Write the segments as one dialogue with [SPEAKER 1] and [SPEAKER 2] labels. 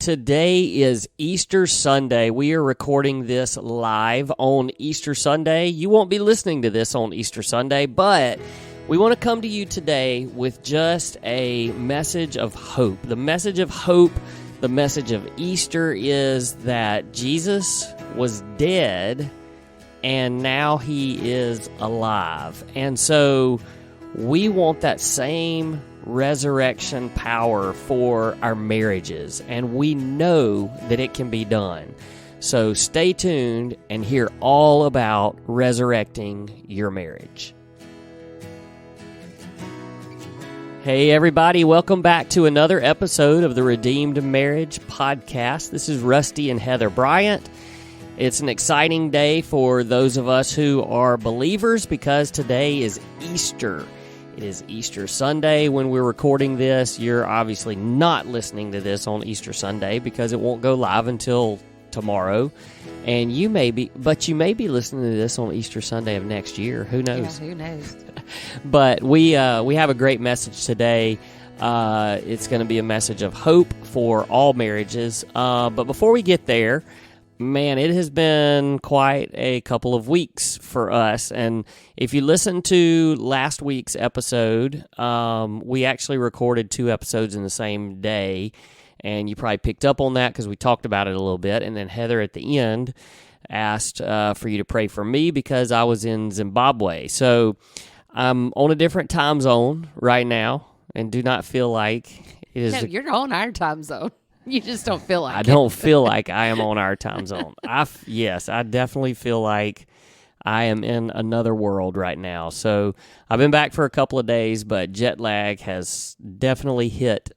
[SPEAKER 1] Today is Easter Sunday. We are recording this live on Easter Sunday. You won't be listening to this on Easter Sunday, but we want to come to you today with just a message of hope. The message of hope, the message of Easter is that Jesus was dead and now he is alive. And so we want that same resurrection power for our marriages, and we know that it can be done. So stay tuned and hear all about resurrecting your marriage. Hey everybody, welcome back to another episode of the Redeemed Marriage Podcast. This is Rusty and Heather Bryant. It's an exciting day for those of us who are believers because today is Easter. It is Easter Sunday when we're recording this. You're obviously not listening to this on Easter Sunday because it won't go live until tomorrow. And you may be listening to this on Easter Sunday of next year. Who knows?
[SPEAKER 2] Yeah, who knows?
[SPEAKER 1] But we have a great message today. It's going to be a message of hope for all marriages. But before we get there, man, it has been quite a couple of weeks for us. And if you listen to last week's episode, we actually recorded 2 episodes in the same day. And you probably picked up on that because we talked about it a little bit. And then Heather at the end asked for you to pray for me because I was in Zimbabwe. So I'm on a different time zone right now and do not feel like it is.
[SPEAKER 2] No, you're on our time zone. You just don't feel like
[SPEAKER 1] I don't feel like I am on our time zone. Yes, I definitely feel like I am in another world right now. So I've been back for a couple of days, but jet lag has definitely hit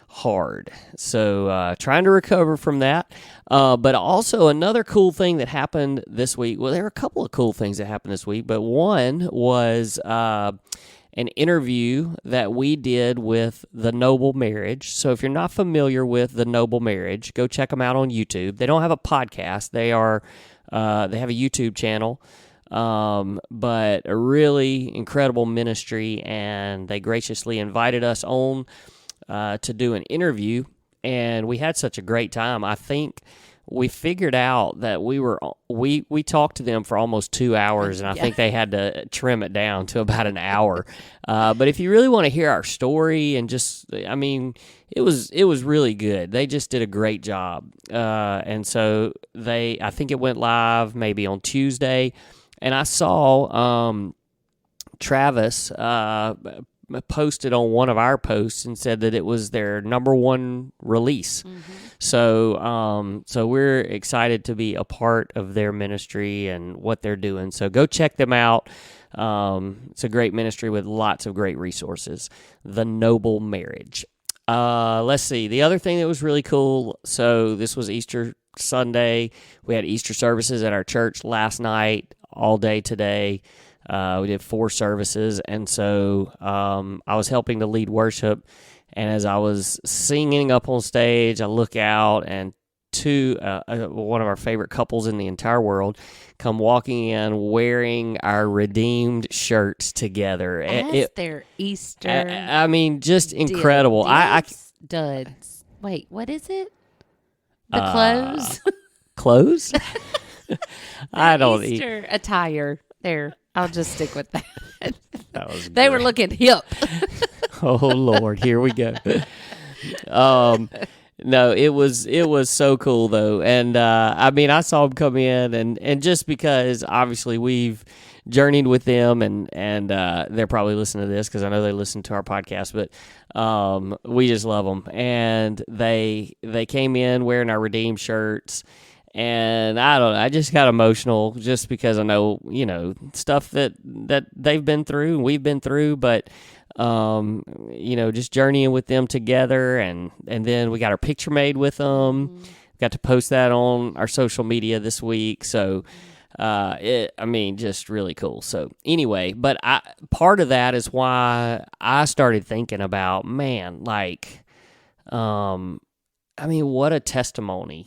[SPEAKER 1] hard. So trying to recover from that. But also another cool thing that happened this week. Well, there were a couple of cool things that happened this week, but one was an interview that we did with The Noble Marriage. So if you're not familiar with The Noble Marriage, go check them out on YouTube. They don't have a podcast. They have a YouTube channel, but a really incredible ministry, and they graciously invited us on to do an interview, and we had such a great time. I think we figured out that we talked to them for almost 2 hours, and I think they had to trim it down to about an hour. But if you really want to hear our story and it was really good. They just did a great job. And so I think it went live maybe on Tuesday, and I saw Travis posted on one of our posts and said that it was their number 1 release. Mm-hmm. So we're excited to be a part of their ministry and what they're doing. So go check them out. It's a great ministry with lots of great resources. The Noble Marriage. Let's see. The other thing that was really cool. So this was Easter Sunday. We had Easter services at our church last night, all day today. We did 4 services, and so I was helping to lead worship, and as I was singing up on stage, I look out, and one of our favorite couples in the entire world come walking in wearing our Redeemed shirts together.
[SPEAKER 2] As their Easter.
[SPEAKER 1] Just incredible.
[SPEAKER 2] Duds. Wait, what is it? The clothes?
[SPEAKER 1] Clothes? I don't
[SPEAKER 2] Easter attire. There. I'll just stick with that.
[SPEAKER 1] That was
[SPEAKER 2] they were looking hip.
[SPEAKER 1] Oh Lord, here we go. No, it was so cool though, and I saw them come in, and just because obviously we've journeyed with them, and they're probably listening to this because I know they listen to our podcast, but we just love them, and they came in wearing our Redeemed shirts. And I don't know, I just got emotional just because I know, stuff that they've been through and we've been through, but, just journeying with them together. And then we got our picture made with them. Mm-hmm. Got to post that on our social media this week. So, just really cool. So anyway, but part of that is why I started thinking about, what a testimony,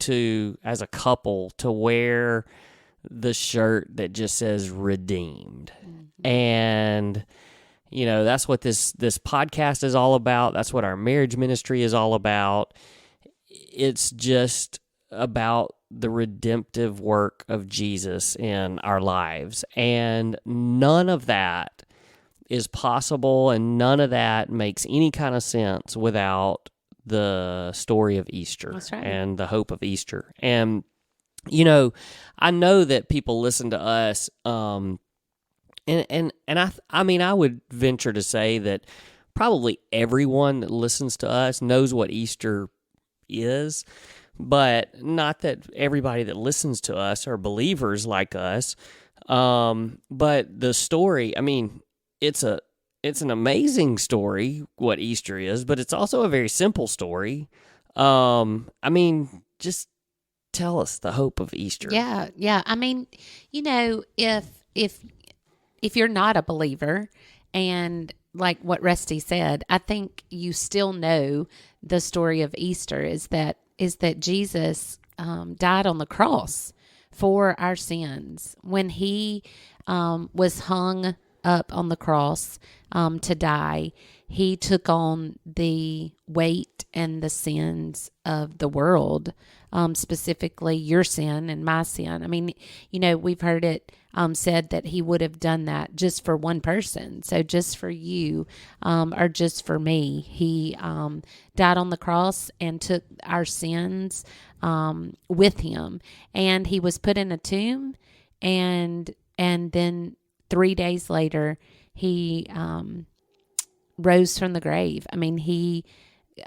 [SPEAKER 1] to, as a couple, to wear the shirt that just says redeemed. Mm-hmm. And, that's what this podcast is all about. That's what our marriage ministry is all about. it's just about the redemptive work of Jesus in our lives. And none of that is possible, and none of that makes any kind of sense without the story of Easter.
[SPEAKER 2] That's right.
[SPEAKER 1] And the hope of Easter. And, you know, I know that people listen to us, and I mean, I would venture to say that probably everyone that listens to us knows what Easter is, but not that everybody that listens to us are believers like us. But the story, I mean, it's an amazing story, what Easter is, but it's also a very simple story. I mean, just tell us the hope of Easter.
[SPEAKER 2] Yeah. I mean, you know, if you're not a believer, and like what Rusty said, I think you still know the story of Easter is that Jesus died on the cross for our sins. When he was hung up on the cross to die, he took on the weight and the sins of the world, specifically your sin and my sin. I mean, you know, we've heard it said that he would have done that just for one person. So just for you, or just for me, he died on the cross and took our sins with him. And he was put in a tomb, and then 3 days later, he rose from the grave. I mean, he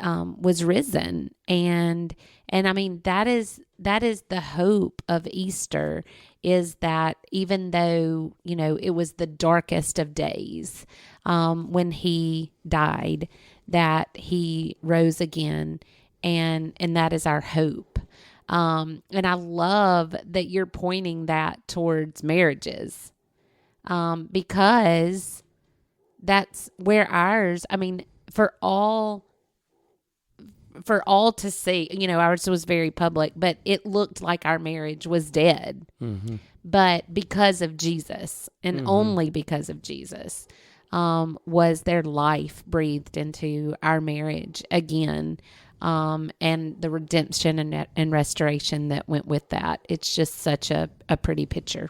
[SPEAKER 2] was risen, and I mean, that is the hope of Easter, is that even though, you know, it was the darkest of days when he died, that he rose again, and that is our hope. And I love that you're pointing that towards marriages, because that's where ours, I mean, for all to see, you know, ours was very public, but it looked like our marriage was dead. Mm-hmm. But because of Jesus, and only because of Jesus, was their life breathed into our marriage again, and the redemption and restoration that went with that. It's just such a pretty picture.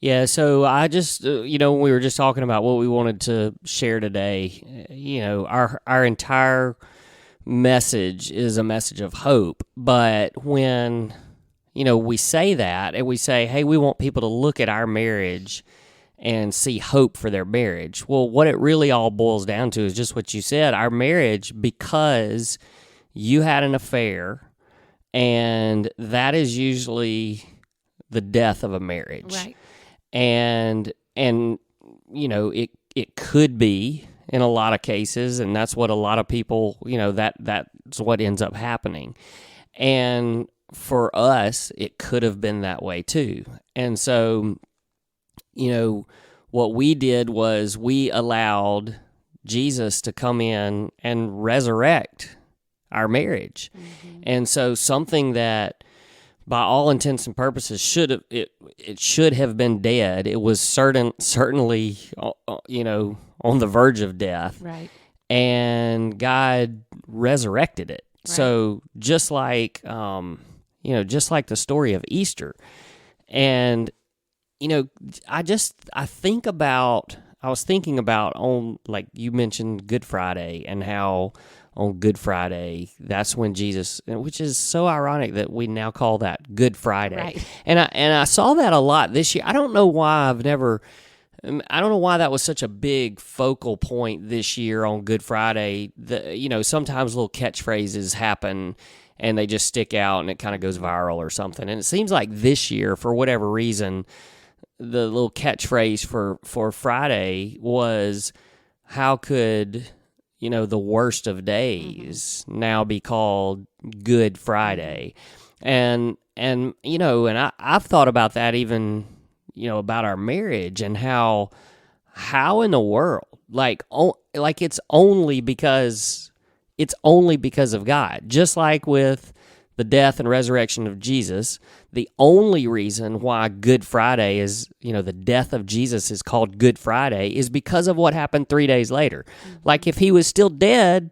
[SPEAKER 1] Yeah, so I just, you know, when we were just talking about what we wanted to share today, you know, our entire message is a message of hope. But when, you know, we say that and we say, hey, we want people to look at our marriage and see hope for their marriage. Well, what it really all boils down to is just what you said. Our marriage, because you had an affair, and that is usually the death of a marriage.
[SPEAKER 2] Right.
[SPEAKER 1] And you know, it could be in a lot of cases, and that's what a lot of people, you know, that's what ends up happening. And for us, it could have been that way too. And so, you know, what we did was we allowed Jesus to come in and resurrect our marriage. Mm-hmm. And so something that, by all intents and purposes, it should have been dead. It was certainly, you know, on the verge of death.
[SPEAKER 2] Right.
[SPEAKER 1] And God resurrected it. Right. So just like, you know, just like the story of Easter. And, you know, I was thinking about on, like you mentioned, Good Friday, and how on Good Friday, that's when Jesus, which is so ironic that we now call that Good Friday. Right. And I saw that a lot this year. I don't know why that was such a big focal point this year on Good Friday. You know, sometimes little catchphrases happen and they just stick out and it kind of goes viral or something. And it seems like this year, for whatever reason, the little catchphrase for Friday was, how could, you know, the worst of days now be called Good Friday? And you know, and I've thought about that even, you know, about our marriage, and how in the world, like it's only because of God. Just like with the death and resurrection of Jesus, the only reason why Good Friday is, you know, the death of Jesus is called Good Friday is because of what happened 3 days later. Mm-hmm. Like if he was still dead,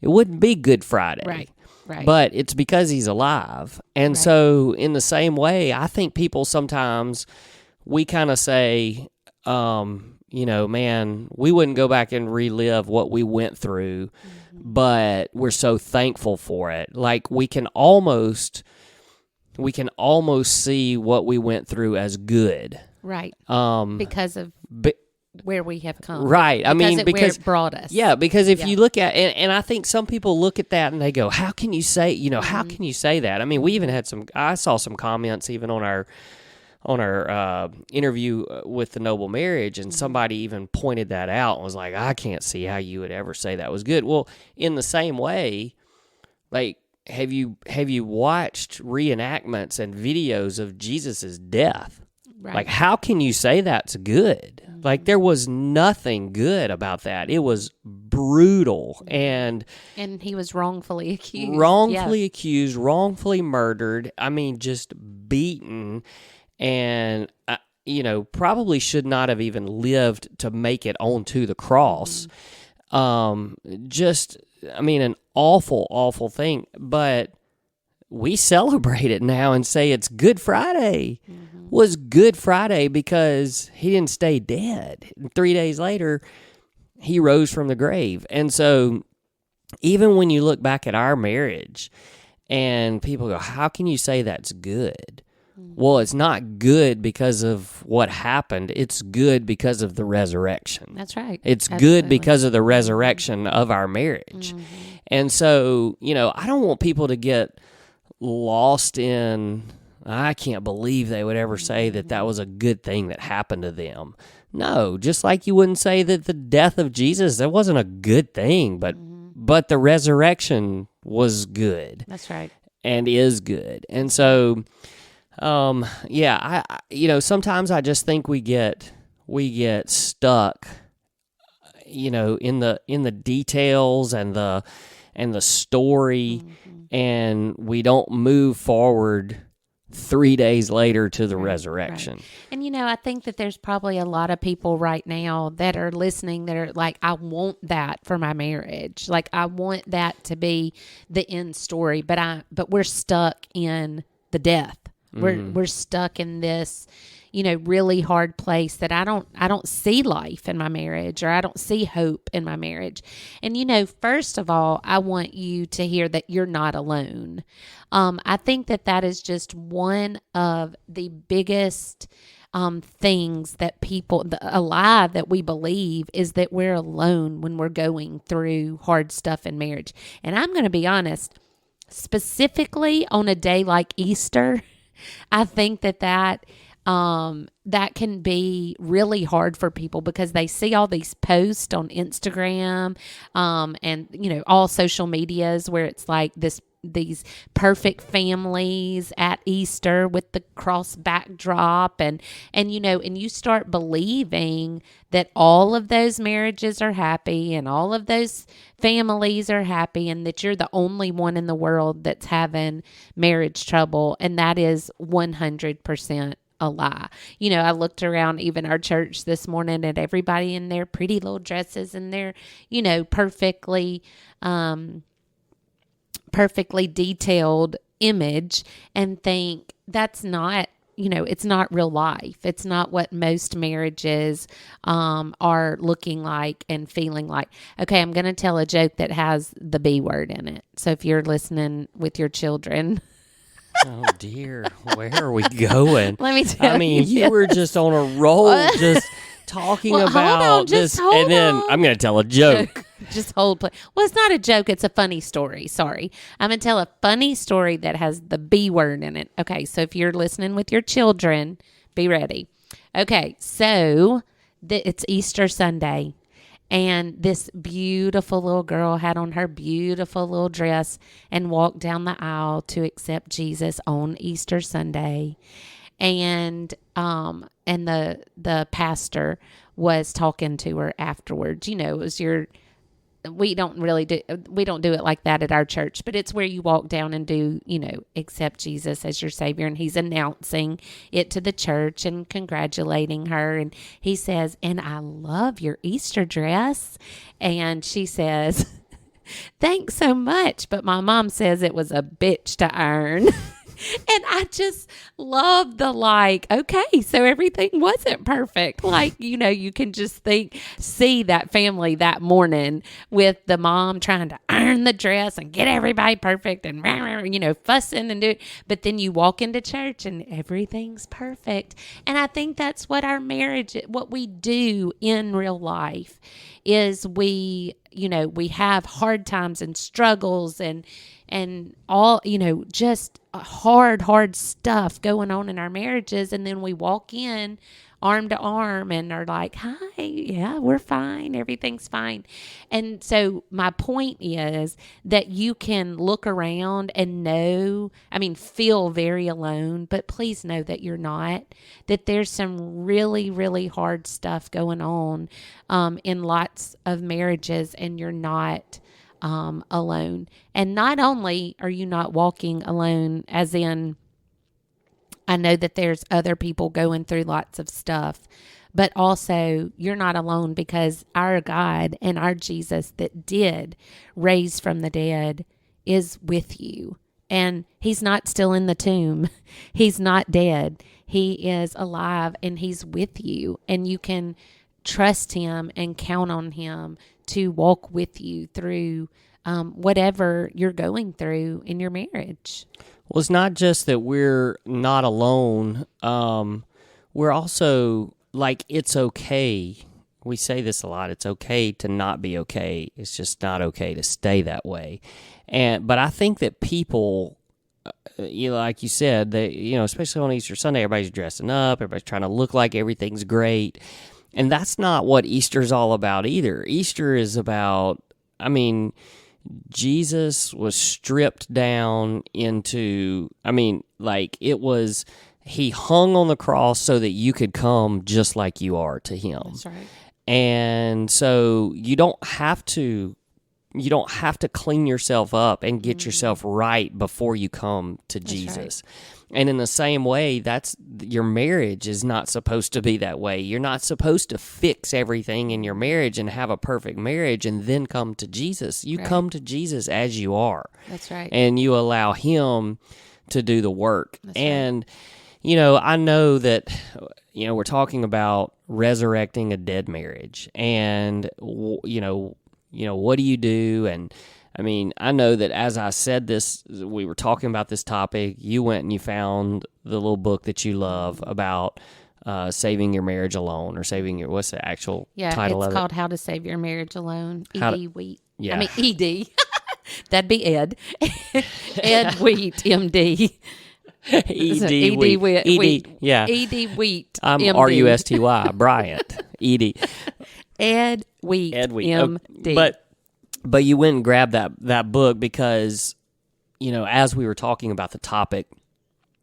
[SPEAKER 1] it wouldn't be Good Friday.
[SPEAKER 2] Right. Right.
[SPEAKER 1] but it's because he's alive. And so in the same way, I think people sometimes, we kind of say, man, we wouldn't go back and relive what we went through, but we're so thankful for it. Like we can almost see what we went through as good.
[SPEAKER 2] Right. Because of where we have come.
[SPEAKER 1] Right. I mean, because
[SPEAKER 2] where it brought us.
[SPEAKER 1] Yeah, because if you look at, and I think some people look at that and they go, how can you say, how can you say that? I mean, we even had I saw some comments even on our interview with the Noble Marriage, and somebody even pointed that out and was like, I can't see how you would ever say that was good. Well, in the same way, like, have you watched reenactments and videos of Jesus's death?
[SPEAKER 2] Right.
[SPEAKER 1] Like, how can you say that's good? Like, there was nothing good about that. It was brutal, and
[SPEAKER 2] he was wrongfully accused.
[SPEAKER 1] Accused, wrongfully murdered. I mean, just beaten, and probably should not have even lived to make it onto the cross. An awful, awful thing. But we celebrate it now and say it's Good Friday. Was Good Friday because he didn't stay dead. 3 days later, he rose from the grave. And so even when you look back at our marriage and people go, how can you say that's good? Well, it's not good because of what happened. It's good because of the resurrection.
[SPEAKER 2] That's right.
[SPEAKER 1] It's good because of the resurrection of our marriage. And so, I don't want people to get lost in, I can't believe they would ever say that was a good thing that happened to them. No, just like you wouldn't say that the death of Jesus, that wasn't a good thing, but the resurrection was good.
[SPEAKER 2] That's right.
[SPEAKER 1] And is good. And so, sometimes I just think we get stuck, in the details and the story, and we don't move forward 3 days later to the resurrection.
[SPEAKER 2] Right. And, I think that there's probably a lot of people right now that are listening that are like, I want that for my marriage. Like, I want that to be the end story, but we're stuck in the death. We're stuck in this, really hard place that I don't see life in my marriage, or I don't see hope in my marriage. And, first of all, I want you to hear that you're not alone. I think that is just one of the biggest things that a lie that we believe is that we're alone when we're going through hard stuff in marriage. And I'm going to be honest, specifically on a day like Easter, I think that can be really hard for people because they see all these posts on Instagram, and, all social medias where it's like these perfect families at Easter with the cross backdrop, and you start believing that all of those marriages are happy and all of those families are happy, and that you're the only one in the world that's having marriage trouble. And that is 100% a lie. I looked around even our church this morning at everybody in their pretty little dresses and their, perfectly detailed image, and think that's not, it's not real life. It's not what most marriages are looking like and feeling like. Okay, I'm going to tell a joke that has the B word in it. So if you're listening with your children.
[SPEAKER 1] Oh dear, where are we going?
[SPEAKER 2] Let me tell you.
[SPEAKER 1] You were just on a roll, just talking about this, and then I'm going to tell a joke.
[SPEAKER 2] Just hold. Well, it's not a joke. It's a funny story. Sorry. I'm going to tell a funny story that has the B word in it. Okay, so if you're listening with your children, be ready. Okay, so it's Easter Sunday, and this beautiful little girl had on her beautiful little dress and walked down the aisle to accept Jesus on Easter Sunday. And the pastor was talking to her afterwards. It was we don't do it like that at our church, but it's where you walk down and do, accept Jesus as your Savior. And he's announcing it to the church and congratulating her. And he says, and I love your Easter dress. And she says, Thanks so much. But my mom says it was a bitch to iron. And I just love the okay, so everything wasn't perfect. You can just see that family that morning with the mom trying to iron the dress and get everybody perfect and, fussing and do. But then you walk into church and everything's perfect. And I think that's what our marriage, what we do in real life is we have hard times and struggles and all, just hard stuff going on in our marriages. And then we walk in arm to arm and are like, hi, yeah, we're fine. Everything's fine. And so my point is that you can look around and feel very alone, but please know that you're not, that there's some really, really hard stuff going on in lots of marriages, and you're not alone. And not only are you not walking alone, as in, I know that there's other people going through lots of stuff, but also you're not alone because our God and our Jesus that did raise from the dead is with you. And he's not still in the tomb. He's not dead. He is alive and he's with you. And you can trust him and count on him to walk with you through whatever you're going through in your marriage.
[SPEAKER 1] Well, it's not just that we're not alone. We're also it's okay. We say this a lot. It's okay to not be okay. It's just not okay to stay that way. But I think that people, like you said, they, especially on Easter Sunday, everybody's dressing up. Everybody's trying to look like everything's great. And that's not what Easter's all about either. Easter is about, Jesus was stripped down into, he hung on the cross so that you could come just like you are to him.
[SPEAKER 2] That's right.
[SPEAKER 1] And so you don't have to clean yourself up and get yourself right before you come to Jesus. Right. And in the same way, your marriage is not supposed to be that way. You're not supposed to fix everything in your marriage and have a perfect marriage and then come to Jesus. You come to Jesus as you are.
[SPEAKER 2] That's right.
[SPEAKER 1] And you allow him to do the work.
[SPEAKER 2] That's
[SPEAKER 1] and, I know that, we're talking about resurrecting a dead marriage. And, what do you do? And, I know that as I said this, we were talking about this topic, you went and you found the little book that you love about saving your marriage alone, or what's the actual title of it?
[SPEAKER 2] It's called How to Save Your Marriage Alone. E.D. Wheat.
[SPEAKER 1] Yeah.
[SPEAKER 2] E.D. That'd be Ed. Ed Wheat, M.D.
[SPEAKER 1] E.D. Wheat. Yeah.
[SPEAKER 2] E.D. Wheat,
[SPEAKER 1] I'm
[SPEAKER 2] M.D.
[SPEAKER 1] R-U-S-T-Y, Bryant. E.D.
[SPEAKER 2] Ed Wheat, M.D.
[SPEAKER 1] But you went and grabbed that book because, as we were talking about the topic,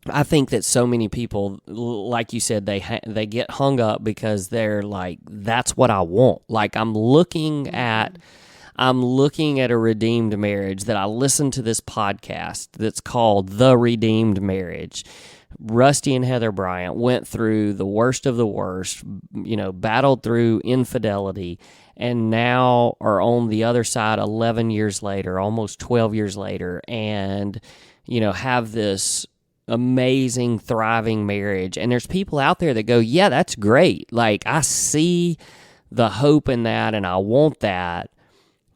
[SPEAKER 1] I think that so many people, like you said, they get hung up because they're like, that's what I want. Like I'm looking at a redeemed marriage, that I listened to this podcast that's called The Redeemed Marriage. Rusty and Heather Bryant went through the worst of the worst, battled through infidelity, and now are on the other side 11 years later, almost 12 years later, and, have this amazing, thriving marriage. And there's people out there that go, yeah, that's great. Like, I see the hope in that, and I want that.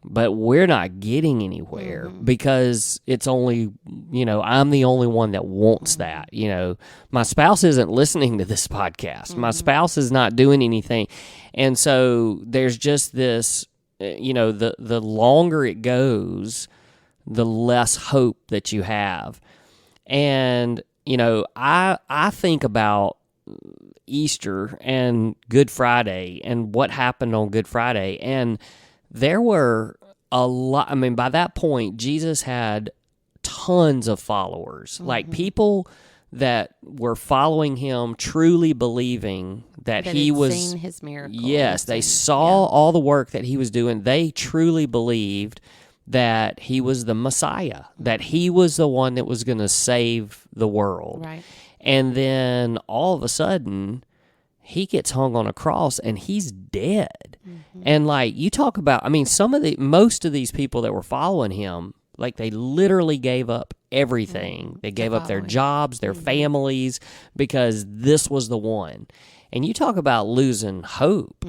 [SPEAKER 1] But we're not getting anywhere because it's only, I'm the only one that wants that. My spouse isn't listening to this podcast. My spouse is not doing anything. And so there's just this, the longer it goes, the less hope that you have. And, I think about Easter and Good Friday and what happened on Good Friday. And there were a lot. By that point, Jesus had tons of followers, like people that were following him, truly believing that he was
[SPEAKER 2] seen his miracles.
[SPEAKER 1] Yes, they saw all the work that he was doing. They truly believed that he was the Messiah, that he was the one that was going to save the world.
[SPEAKER 2] Right.
[SPEAKER 1] And then all of a sudden, he gets hung on a cross and he's dead. And like you talk about, I mean, most of these people that were following him, like they literally gave up everything. They gave up their jobs, their families, because this was the one. And you talk about losing hope.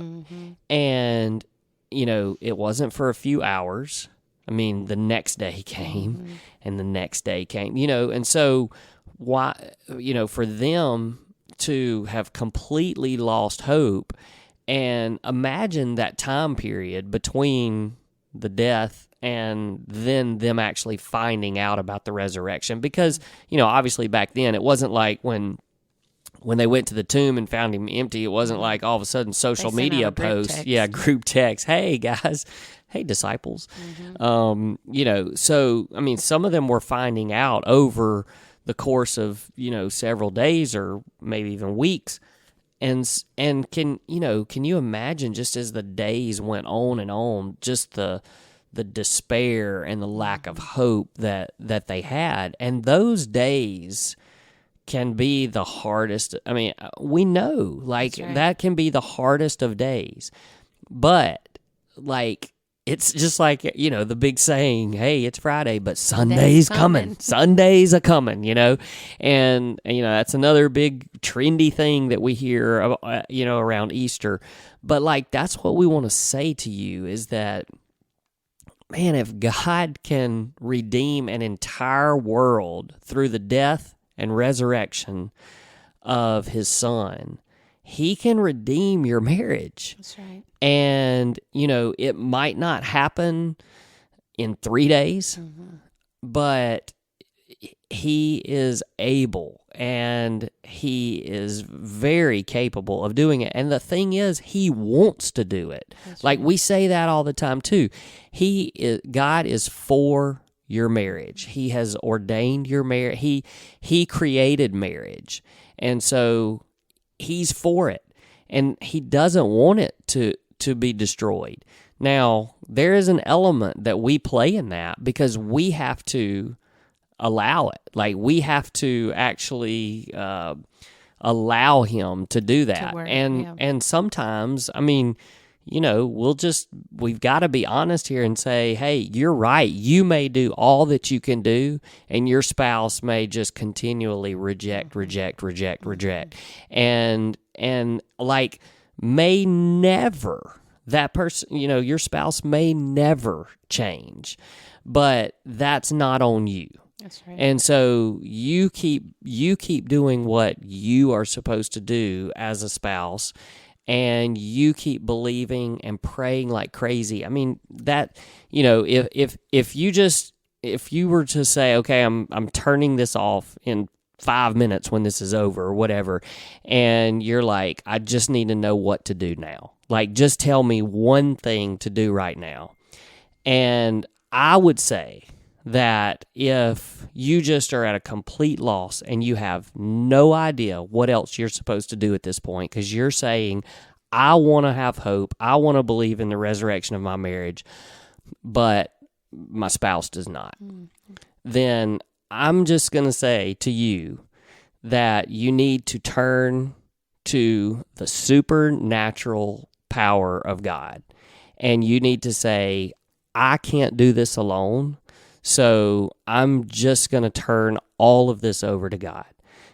[SPEAKER 1] And, you know, it wasn't for a few hours. I mean, the next day came and the next day came, you know, and so why, you know, for them to have completely lost hope, and imagine that time period between the death and then them actually finding out about the resurrection. Because, you know, obviously back then it wasn't like when they went to the tomb and found him empty, it wasn't like all of a sudden social media posts, group text, hey guys, hey disciples. You know, so I mean, some of them were finding out over the course of, you know, several days or maybe even weeks. And can you imagine, just as the days went on and on, just the despair and the lack of hope that they had. And those days can be the hardest. I mean, we know, like, that can be the hardest of days. But, like, it's just like, you know, the big saying, hey, it's Friday, but Sunday's coming. Sunday's a-coming, you know? And, you know, that's another big trendy thing that we hear, you know, around Easter. But, like, that's what we want to say to you is that, man, if God can redeem an entire world through the death and resurrection of his son, he can redeem your marriage.
[SPEAKER 2] That's right.
[SPEAKER 1] And, you know, it might not happen in 3 days, but he is able and he is very capable of doing it. And the thing is, he wants to do it. That's like right. We say that all the time too. God is for your marriage. He has ordained your marriage. He created marriage. And so he's for it. And he doesn't want it to be destroyed. Now, there is an element that we play in that because we have to allow it. Like, we have to actually allow him to do that. And sometimes, I mean, you know, we've got to be honest here and say, hey, you're right. You may do all that you can do, and your spouse may just continually reject. And like, may never, that person, you know, your spouse may never change, but that's not on you.
[SPEAKER 2] That's right.
[SPEAKER 1] And so you keep doing what you are supposed to do as a spouse, and you keep believing and praying like crazy. I mean, that, you know, if you were to say, okay, I'm turning this off in 5 minutes when this is over or whatever, and you're like, I just need to know what to do now. Like, just tell me one thing to do right now. And I would say that if you just are at a complete loss and you have no idea what else you're supposed to do at this point, because you're saying, I want to have hope, I want to believe in the resurrection of my marriage, but my spouse does not, then I'm just going to say to you that you need to turn to the supernatural power of God. And you need to say, I can't do this alone, so I'm just going to turn all of this over to God.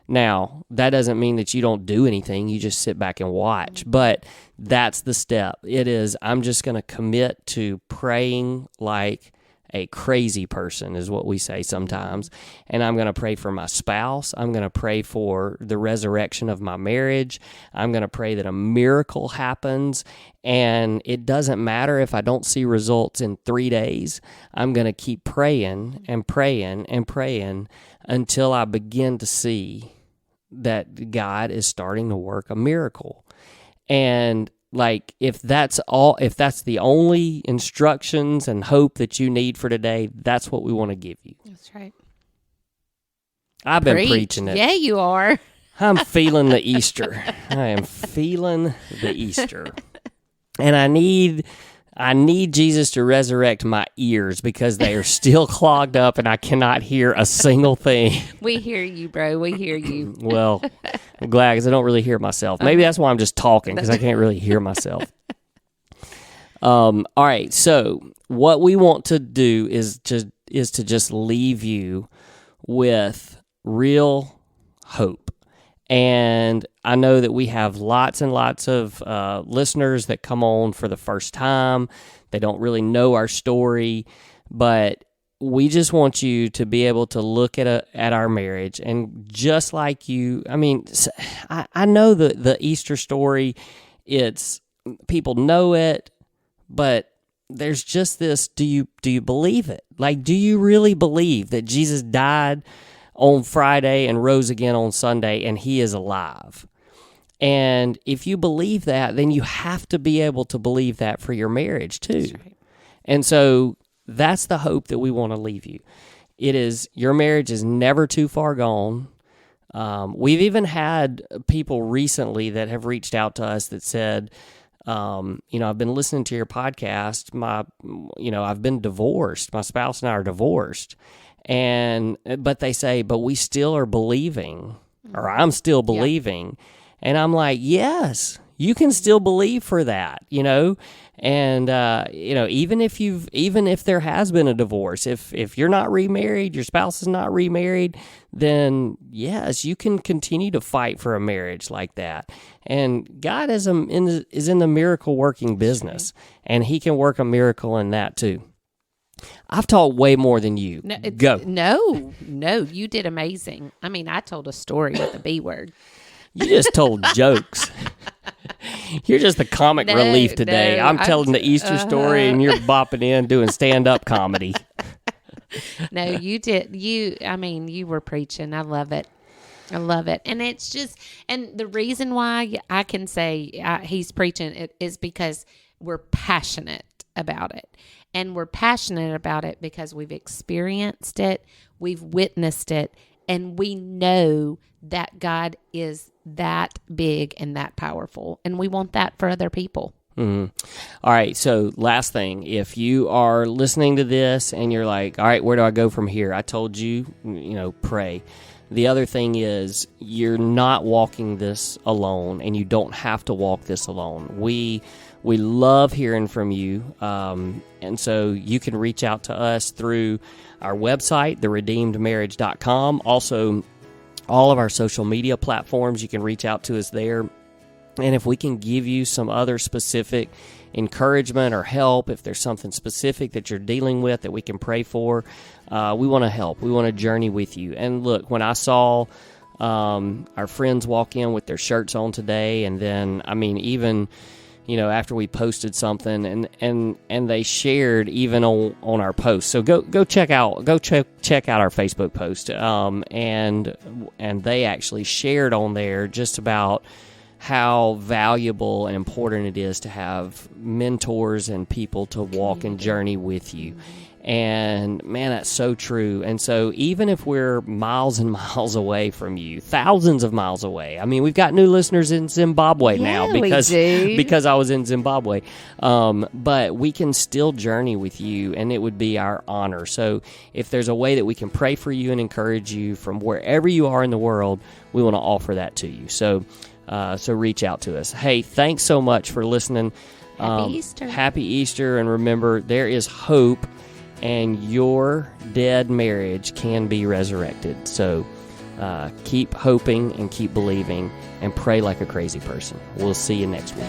[SPEAKER 1] Now, that doesn't mean that you don't do anything. You just sit back and watch. But that's the step. It is, I'm just going to commit to praying like a crazy person, is what we say sometimes. And I'm going to pray for my spouse. I'm going to pray for the resurrection of my marriage. I'm going to pray that a miracle happens. And it doesn't matter if I don't see results in 3 days. I'm going to keep praying and praying and praying until I begin to see that God is starting to work a miracle. And like, if that's the only instructions and hope that you need for today, that's what we want to give you.
[SPEAKER 2] That's right.
[SPEAKER 1] I've been preaching it.
[SPEAKER 2] Yeah, you are.
[SPEAKER 1] I'm feeling the Easter. I am feeling the Easter. And I need I need Jesus to resurrect my ears because they are still clogged up and I cannot hear a single thing.
[SPEAKER 2] We hear you, bro. We hear you.
[SPEAKER 1] Well, I'm glad because I don't really hear myself. Maybe that's why I'm just talking because I can't really hear myself. All right. So what we want to do is to just leave you with real hope. And I know that we have lots and lots of listeners that come on for the first time. They don't really know our story, but we just want you to be able to look at our marriage. And just like you, I mean, I know the Easter story, it's people know it, but there's just this, do you believe it? Like, do you really believe that Jesus died on Friday and rose again on Sunday and he is alive? And if you believe that, then you have to be able to believe that for your marriage too. That's right. And so that's the hope that we want to leave you. It is, your marriage is never too far gone. We've even had people recently that have reached out to us that said, I've been listening to your podcast. I've been divorced. My spouse and I are divorced. But they say, but we still are believing, or I'm still believing. Yeah. And I'm like, yes, you can still believe for that, and, even if there has been a divorce, if you're not remarried, your spouse is not remarried, then yes, you can continue to fight for a marriage like that. And God is in the miracle working business, and he can work a miracle in that too. I've talked way more than you. Go.
[SPEAKER 2] No, you did amazing. I mean, I told a story with the B word.
[SPEAKER 1] You just told jokes. You're just the comic relief today. I'm telling the Easter story and you're bopping in doing stand-up comedy.
[SPEAKER 2] No, you did. You were preaching. I love it. And it's just, and the reason why I can say he's preaching is because we're passionate about it. And we're passionate about it because we've experienced it, we've witnessed it, and we know that God is that big and that powerful. And we want that for other people.
[SPEAKER 1] Mm-hmm. All right. So last thing, if you are listening to this and you're like, all right, where do I go from here? I told you, pray. The other thing is you're not walking this alone, and you don't have to walk this alone. We love hearing from you, and so you can reach out to us through our website, theredeemedmarriage.com. Also, all of our social media platforms, you can reach out to us there. And if we can give you some other specific encouragement or help, if there's something specific that you're dealing with that we can pray for, we want to help. We want to journey with you. And look, when I saw our friends walk in with their shirts on today, and then, even after we posted something and they shared even on our post. So go check out our Facebook post. And they actually shared on there just about how valuable and important it is to have mentors and people to walk and journey with you. And man, that's so true. And so even if we're miles and miles away from you, thousands of miles away, we've got new listeners in Zimbabwe now because I was in Zimbabwe. But we can still journey with you, and it would be our honor. So if there's a way that we can pray for you and encourage you from wherever you are in the world, we want to offer that to you. So reach out to us. Hey, thanks so much for listening.
[SPEAKER 2] Happy Easter.
[SPEAKER 1] Happy Easter. And remember, there is hope, and your dead marriage can be resurrected. So keep hoping and keep believing and pray like a crazy person. We'll see you next week.